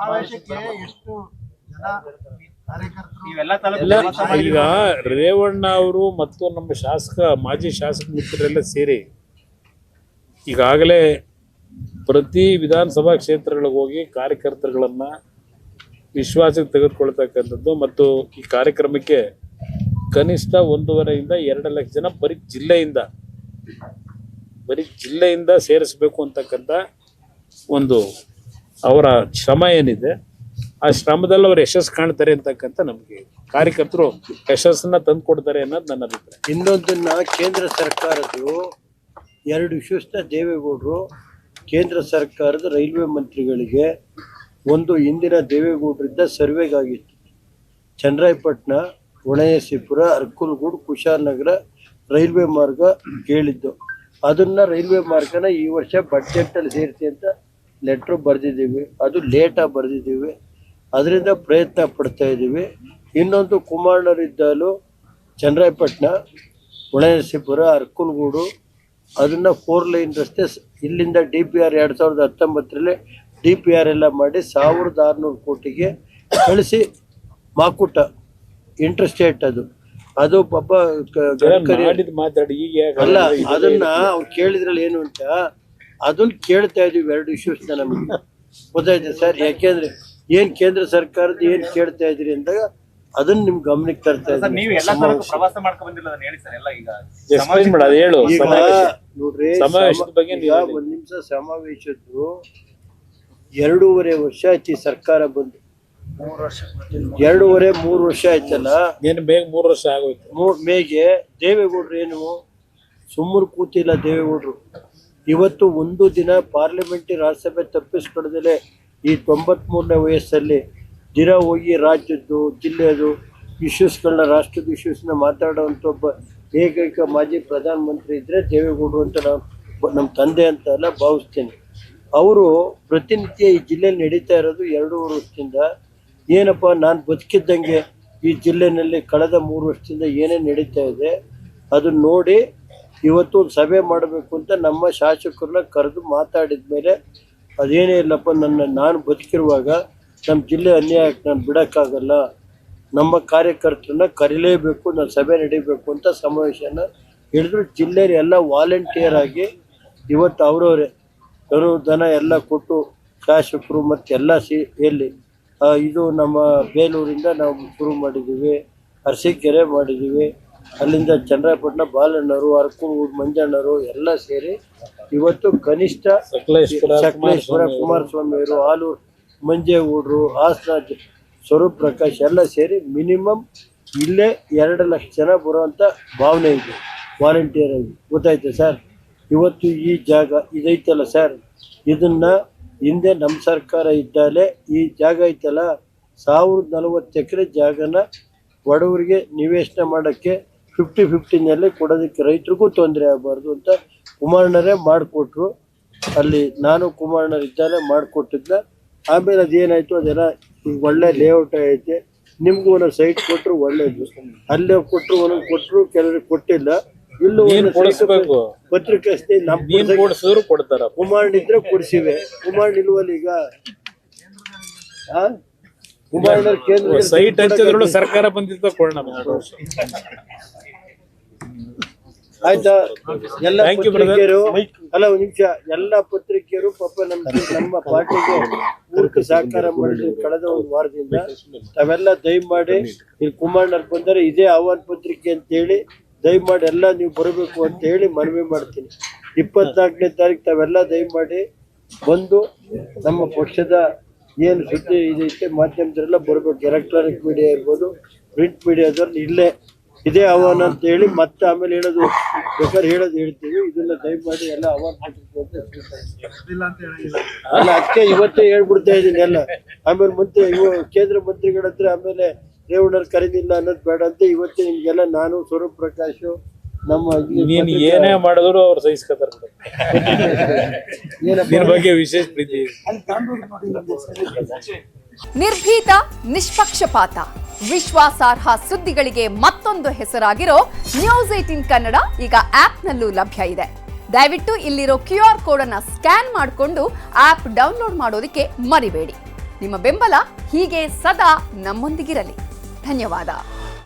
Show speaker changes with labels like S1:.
S1: ಆವೇಶಕ್ಕೆ ಎಷ್ಟು ಜನ ಕಾರ್ಯಕರ್ತರು
S2: ಈಗ ರೇವಣ್ಣ ಅವರು ಮತ್ತು ನಮ್ಮ ಮಾಜಿ ಶಾಸಕ ಮಿತ್ರರೆಲ್ಲ ಸೇರಿ ಈಗಾಗಲೇ ಪ್ರತಿ ವಿಧಾನಸಭಾ ಕ್ಷೇತ್ರಗಳಿಗೆ ಹೋಗಿ ಕಾರ್ಯಕರ್ತರುಗಳನ್ನ ವಿಶ್ವಾಸಕ್ಕೆ ತೆಗೆದುಕೊಳ್ತಕ್ಕಂಥದ್ದು ಮತ್ತು ಈ ಕಾರ್ಯಕ್ರಮಕ್ಕೆ ಕನಿಷ್ಠ 1.5 ಇಂದ 2 ಲಕ್ಷ ಜನ ಬರೀ ಜಿಲ್ಲೆಯಿಂದ ಸೇರಿಸಬೇಕು ಅಂತಕ್ಕಂಥ ಒಂದು ಅವರ ಶ್ರಮ ಏನಿದೆ ಆ ಶ್ರಮದಲ್ಲಿ ಅವರು ಯಶಸ್ಸು ಕಾಣ್ತಾರೆ ಅಂತಕ್ಕಂಥ ನಮಗೆ ಕಾರ್ಯಕರ್ತರು ಯಶಸ್ಸನ್ನ ತಂದು ಕೊಡ್ತಾರೆ ಅನ್ನೋದು ನನ್ನ ಅಭಿಪ್ರಾಯ.
S3: ಇನ್ನೊಂದನ್ನ ಕೇಂದ್ರ ಸರ್ಕಾರದ್ದು 2 ಇಶ್ಯೂಸ್ನ ದೇವೇಗೌಡರು ಕೇಂದ್ರ ಸರ್ಕಾರದ ರೈಲ್ವೆ ಮಂತ್ರಿಗಳಿಗೆ ಒಂದು ಹಿಂದಿನ ದೇವೇಗೌಡರಿಂದ ಸರ್ವೆಗಾಗಿತ್ತು. ಚನ್ನರಾಯಪಟ್ಟಣ, ಹೊಳೆನರಸೀಪುರ, ಅರ್ಕಲ್ಗೂಡು, ಕುಶಾಲನಗರ ರೈಲ್ವೆ ಮಾರ್ಗ ಕೇಳಿದ್ದು. ಅದನ್ನ ರೈಲ್ವೆ ಮಾರ್ಗನ ಈ ವರ್ಷ ಬಡ್ಜೆಟಲ್ಲಿ ಸೇರಿಸಿ ಅಂತ ಲೆಟ್ರ್ ಬರೆದಿದ್ದೀವಿ. ಅದು ಲೇಟಾಗಿ ಬರೆದಿದ್ದೀವಿ. ಅದರಿಂದ ಪ್ರಯತ್ನ ಪಡ್ತಾ ಇದ್ದೀವಿ. ಇನ್ನೊಂದು ಕುಮಾರನವರಿದ್ದಲು ಚನ್ನರಾಯಪಟ್ಟಣ, ಹೊಳೆನರಸೀಪುರ, ಅರ್ಕಲ್ಗೂಡು ಅದನ್ನು 4 ಲೈನ್ ರಸ್ತೆ ಇಲ್ಲಿಂದ DPR 2019ರಲ್ಲಿ DPR ಎಲ್ಲ ಮಾಡಿ 1600 ಕೋಟಿಗೆ ಕಳಿಸಿ ಮಾಕುಟ ಇಂಟರ್ಸ್ಟೇಟ್ ಅದು ಪಾಪ ಅಲ್ಲ. ಅದನ್ನ ಅವ್ರು ಕೇಳಿದ್ರಲ್ಲಿ ಏನು ಅಂತ ಅದನ್ನ ಕೇಳ್ತಾ ಇದೀವಿ. 2 ಇಶ್ಯೂಸ್ನ ನಮಗೆ ಗೊತ್ತಾಯ್ತು ಸರ್. ಯಾಕೆಂದ್ರೆ ಏನ್ ಕೇಂದ್ರ ಸರ್ಕಾರದ ಏನ್ ಕೇಳ್ತಾ ಇದ್ರಿ ಅಂದಾಗ ಅದನ್ನ ನಿಮ್ ಗಮನಕ್ಕೆ ತರ್ತಾ ಇದ್ದೀವಿ. ನೋಡ್ರಿ, ಒಂದ್ ನಿಮಿಷ. ಸಮಾವೇಶದ್ದು 2.5 ವರ್ಷ ಆಯ್ತು ಈ ಸರ್ಕಾರ ಬಂದು. 2.5-3 ವರ್ಷ ಆಯ್ತಲ್ಲ.
S2: ಬೇಗ 3 ವರ್ಷ ಆಗೋಯ್ತು.
S3: ಮೇಗೆ ದೇವೇಗೌಡರು ಏನು ಸುಮ್ಮನೆ ಕೂತಿಲ್ಲ. ದೇವೇಗೌಡರು ಇವತ್ತು ಒಂದು ದಿನ ಪಾರ್ಲಿಮೆಂಟರಿ ರಾಜ್ಯಸಭೆ ತಪ್ಪಿಸ್ಕೊಳ್ದಲೆ ಈ 93ನೇ ವಯಸ್ಸಲ್ಲಿ ದಿನ ಹೋಗಿ ರಾಜ್ಯದ್ದು ಜಿಲ್ಲೆಯದು ಇಶ್ಯೂಸ್ಗಳನ್ನ, ರಾಷ್ಟ್ರದ ಇಶ್ಯೂಸ್ನ ಮಾತಾಡೋವಂಥ ಒಬ್ಬ ಏಕೈಕ ಮಾಜಿ ಪ್ರಧಾನಮಂತ್ರಿ ಇದ್ದರೆ ದೇವೇಗೌಡರು ಅಂತ ನಮ್ಮ ತಂದೆ ಅಂತ ಎಲ್ಲ ಭಾವಿಸ್ತೀನಿ. ಅವರು ಪ್ರತಿನಿತ್ಯ ಈ ಜಿಲ್ಲೆಯಲ್ಲಿ ನಡೀತಾ ಇರೋದು 2.5 ವರ್ಷದಿಂದ ಏನಪ್ಪ, ನಾನು ಬದುಕಿದ್ದಂಗೆ ಈ ಜಿಲ್ಲೆಯಲ್ಲಿ ಕಳೆದ 3 ವರ್ಷದಿಂದ ಏನೇನು ನಡೀತಾ ಇದೆ ಅದನ್ನ ನೋಡಿ ಇವತ್ತು ಒಂದು ಸಭೆ ಮಾಡಬೇಕು ಅಂತ ನಮ್ಮ ಶಾಸಕರನ್ನ ಕರೆದು ಮಾತಾಡಿದ ಮೇಲೆ ಅದೇನೇ ಇಲ್ಲಪ್ಪ, ನಾನು ಬದುಕಿರುವಾಗ ನಮ್ಮ ಜಿಲ್ಲೆ ಅನ್ಯಾಯಕ್ಕೆ ನಾನು ಬಿಡೋಕ್ಕಾಗಲ್ಲ, ನಮ್ಮ ಕಾರ್ಯಕರ್ತರನ್ನ ಕರೀಲೇಬೇಕು, ನಾನು ಸಭೆ ನಡೀಬೇಕು ಅಂತ ಸಮಾವೇಶನ ಹಿಡಿದ್ರು. ಜಿಲ್ಲೆಯ ಎಲ್ಲ ವಾಲಂಟಿಯರ್ ಆಗಿ ಇವತ್ತು ಅವರವರೇ ದನ ಎಲ್ಲ ಕೊಟ್ಟು ಶಾಸಕರು ಮತ್ತು ಎಲ್ಲ ಎಲ್ಲಿ ಇದು ನಮ್ಮ ಬೇಲೂರಿಂದ ನಾವು ಶುರು ಮಾಡಿದ್ದೀವಿ, ಅರಸೀಕೆರೆ ಮಾಡಿದ್ದೀವಿ, ಅಲ್ಲಿಂದ ಚನ್ನರಾಯಪಟ್ಟಣ ಬಾಲಣ್ಣವರು, ಅರ್ಕಲ್ಗೂಡು ಮಂಜಣ್ಣವರು ಎಲ್ಲ ಸೇರಿ ಇವತ್ತು ಕನಿಷ್ಠ ಸಕಲೇಶ್ವರ ಕುಮಾರಸ್ವಾಮಿಯವರು, ಆಲೂರು ಮಂಜೇಗೌಡರು, ಹಾಸನ ಸ್ವರೂಪ್ ಪ್ರಕಾಶ್ ಎಲ್ಲ ಸೇರಿ ಮಿನಿಮಮ್ ಇಲ್ಲೇ 2 ಲಕ್ಷ ಜನ ಬರುವಂಥ ಭಾವನೆ ಇದೆ ವಾಲಂಟಿಯರ್ ಆಗಿ. ಗೊತ್ತಾಯ್ತು ಸರ್. ಇವತ್ತು ಈ ಜಾಗ ಇದೈತಲ್ಲ ಸರ್, ಇದನ್ನು ಹಿಂದೆ ನಮ್ಮ ಸರ್ಕಾರ ಇದ್ದಾಲೆ ಈ ಜಾಗ ಐತಲ್ಲ 1040 ಎಕರೆ ಜಾಗನ ಬಡವರಿಗೆ ನಿವೇಶನ ಮಾಡೋಕ್ಕೆ 50-50ನಲ್ಲಿ ಕೊಡೋದಕ್ಕೆ ರೈತರಿಗೂ ತೊಂದರೆ ಆಗಬಾರ್ದು ಅಂತ ಕುಮಾರಣ್ಣರೇ ಮಾಡಿಕೊಟ್ರು. ಅಲ್ಲಿ ನಾನು ಕುಮಾರಣ್ಣರು ಇದ್ದಾನೆ ಮಾಡಿಕೊಟ್ಟಿದ್ದ. ಆಮೇಲೆ ಅದೇನಾಯಿತು, ಅದೆಲ್ಲ ಈಗ ಒಳ್ಳೆ ಲೇಔಟ್ ಐತೆ. ನಿಮಗೂ ಒಂದೊಂದು ಸೈಟ್ ಕೊಟ್ಟರು ಒಳ್ಳೇದು. ಅಲ್ಲೇ ಕೊಟ್ಟರು, ಒಂದೊಂದು ಕೊಟ್ಟರು, ಕೆಲವರಿಗೆ ಕೊಟ್ಟಿಲ್ಲ. ಇಲ್ಲೂ ಪತ್ರಿಕೆ ಅಷ್ಟೇ ನಮ್ಮ
S2: ಕೊಡ್ತಾರ.
S3: ಕುಮಾರಣ್ಣ ಇದ್ರೆ ಕೊಡಿಸಿವೆ. ಕುಮಾರಣ್ಣ ಇಲ್ವಲ್ಲ ಈಗ. ಕುಮಾರಣ್ಣ ಕೇಂದ್ರ
S2: ಸೈಟ್ ಹಂಚಿದ್ರು ಸರ್ಕಾರ ಬಂದಿದ್ದ
S3: ಆಯ್ತಾ. ಎಲ್ಲ ಪತ್ರಿಕೆಯರು ಅಲ್ಲ, ಒಂದು ನಿಮಿಷ, ಎಲ್ಲ ಪತ್ರಿಕೆಯರು ಪಾಪ ನಮ್ಮ ಪಾರ್ಟಿಗೆ ಪೂರ್ತಿ ಸಹಕಾರ ಮಾಡಿದ್ರು ಕಳೆದ 1 ವಾರದಿಂದ. ತಾವೆಲ್ಲ ದಯಮಾಡಿ ಇಲ್ಲಿ ಕುಮಾರಣ್ಣರು ಬಂದರೆ ಇದೇ ಆಹ್ವಾನ ಪತ್ರಿಕೆ ಅಂತೇಳಿ ದಯಮಾಡಿ ಎಲ್ಲ ನೀವು ಬರಬೇಕು ಅಂತ ಹೇಳಿ ಮನವಿ ಮಾಡ್ತೀನಿ. 24ನೇ ತಾರೀಕು ತಾವೆಲ್ಲ ದಯಮಾಡಿ ಬಂದು ನಮ್ಮ ಪಕ್ಷದ ಏನು ಸುದ್ದಿ ಇದೈತೆ ಮಾಧ್ಯಮದವರೆಲ್ಲ ಬರಬೇಕು. ಎಲೆಕ್ಟ್ರಾನಿಕ್ ಮೀಡಿಯಾ ಇರ್ಬೋದು, ಪ್ರಿಂಟ್ ಮೀಡಿಯಾದವ್ರು ಇಲ್ಲೇ ಇದೇ ಆಹ್ವಾನ ಅಂತ ಹೇಳಿ ಮತ್ತೆ ಆಮೇಲೆ ಹೇಳೋದು ಬೇಕಾದ್ರೆ ಹೇಳ್ತೀವಿ. ಇದನ್ನ ದಯಮಾಡಿ ಎಲ್ಲ ಆಹ್ವಾನ ಅಲ್ಲ, ಅದಕ್ಕೆ ಇವತ್ತೇ ಹೇಳ್ಬಿಡ್ತಾ ಇದ್ದೀನಿ ಎಲ್ಲ. ಆಮೇಲೆ ಮತ್ತೆ ಕೇಂದ್ರ ಮಂತ್ರಿಗಳ ಹತ್ರ ಆಮೇಲೆ ರೇವಣ್ಣರು ಕರೀದಿಲ್ಲ ಅನ್ನೋದು ಬೇಡ ಅಂತ ಇವತ್ತೇ ನಿಮ್ಗೆಲ್ಲ ನಾನು, ಸ್ವರೂಪ್ ಪ್ರಕಾಶ್, ನಮ್ಮ
S2: ಏನೇ ಮಾಡಿದ್ರು ಅವ್ರು ಸಹಿಸ್ಕೊತಾರೆ. ಬಗ್ಗೆ ವಿಶೇಷ ಪ್ರೀತಿ.
S4: ನಿರ್ಭೀತ, ನಿಷ್ಪಕ್ಷಪಾತ, ವಿಶ್ವಾಸಾರ್ಹ ಸುದ್ದಿಗಳಿಗೆ ಮತ್ತೊಂದು ಹೆಸರಾಗಿರೋ ನ್ಯೂಸ್ 18 ಕನ್ನಡ ಈಗ ಆಪ್ನಲ್ಲೂ ಲಭ್ಯ ಇದೆ. ದಯವಿಟ್ಟು ಇಲ್ಲಿರೋ QR ಕೋಡ್ ಅನ್ನ ಸ್ಕ್ಯಾನ್ ಮಾಡಿಕೊಂಡು ಆಪ್ ಡೌನ್ಲೋಡ್ ಮಾಡೋದಕ್ಕೆ ಮರಿಬೇಡಿ. ನಿಮ್ಮ ಬೆಂಬಲ ಹೀಗೆ ಸದಾ ನಮ್ಮೊಂದಿಗಿರಲಿ. ಧನ್ಯವಾದ.